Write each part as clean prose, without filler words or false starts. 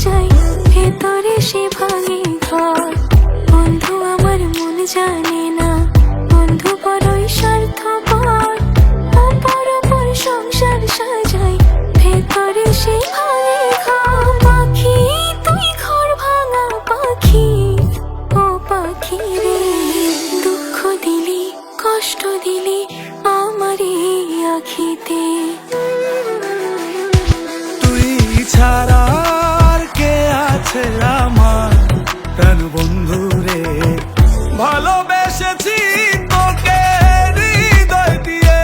সাজাই ভেতরে সে ভাঙে ঘর। বন্ধু আমার মন জানে না, বন্ধু বড়ই স্বার্থপর। অপর অপর সংসার সাজাই ভেতরে সে ভাঙে ঘর। পাখি তুই ঘর ভাঙা পাখি, ও পাখি রে, দুঃখ দিলি কষ্ট দিলি আমারে আখিতে। তুই ছাড়া আর কে আছে আমার প্রাণ বন্ধু রে। ভালোবেসেছি তোকে হৃদয় দিয়ে,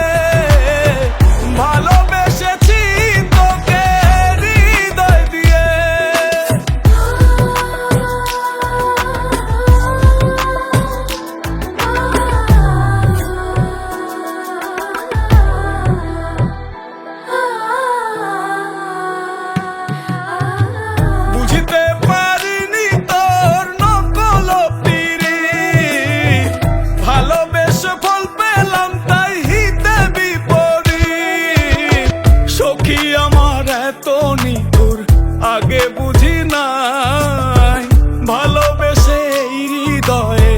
ভালোবেসেছি তোকে হৃদয় দিয়ে। বুঝতে পারিনি তোর নকল পিরিত, ভালোবেসে ফল পেলাম তাই হিতে বিপরীত। সখী আমার এত নিঠুর আগে বুঝি নাই, ভালোবেসে এই হৃদয়ে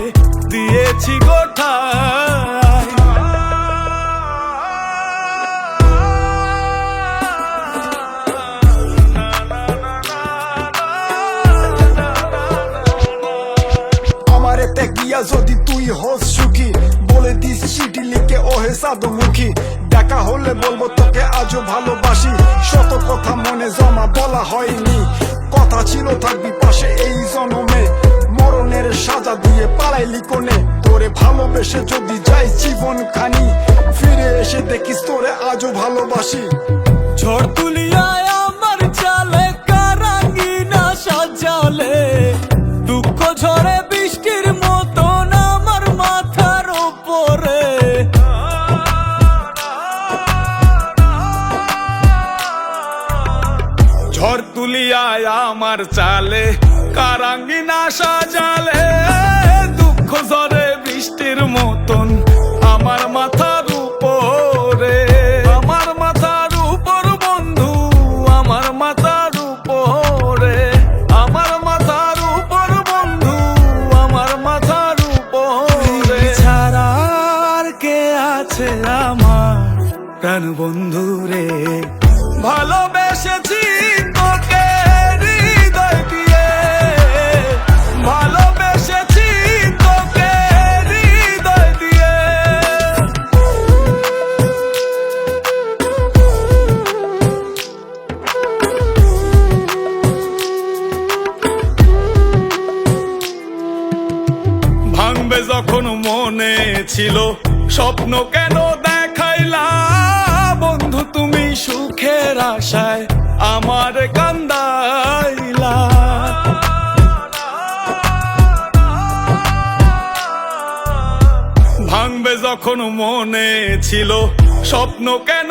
দিয়েছি গোঠায়। আমারে গিয়া যদি তুই হোস সুখী, বলে দিস চিঠি লিখে ওহে সাধুমুখী। দেখা হলে বলবো তোকে আজও ভালোবাসি, শত কথা মনে জমা বলা হয়নি। কথা ছিল থাকবি পাশে এই জনমে, মরণের সাজা দিয়ে পালাইলি কোনে। তোরে ভালোবেসে যদি যাই জীবন খানি, ফিরে এসে দেখিস তোরে আজও ভালোবাসি। ঝড় তুলিয়ায় আমার চালে কারাঙ্গিনা সাজালে, দুঃখ ঝরে বৃষ্টির মতন আমার মাথার উপরে। ঝড় তুলিয়ায় আমার চালে কারাঙ্গিনা সাজালে, দুঃখ ঝরে বৃষ্টির মতন আমার মাথার উপরে। আমার মাথার উপর বন্ধু, আমার মাথার উপরে, আমার মাথার উপর বন্ধু, আমার মাথার উপরে। ছাড়া আর কে আছে আমার প্রাণ বন্ধু রে। ভালোবেসেছি তোকে হৃদয় দিয়ে, ভালোবেসেছি তোকে হৃদয় দিয়ে। ভাঙবে যখন মনে ছিল স্বপ্ন কেন দেখাইলা, বন্ধু তুমি সুখের আশায় আমার কান্দাইলা। ভাঙবে যখন মনে ছিল স্বপ্ন কেন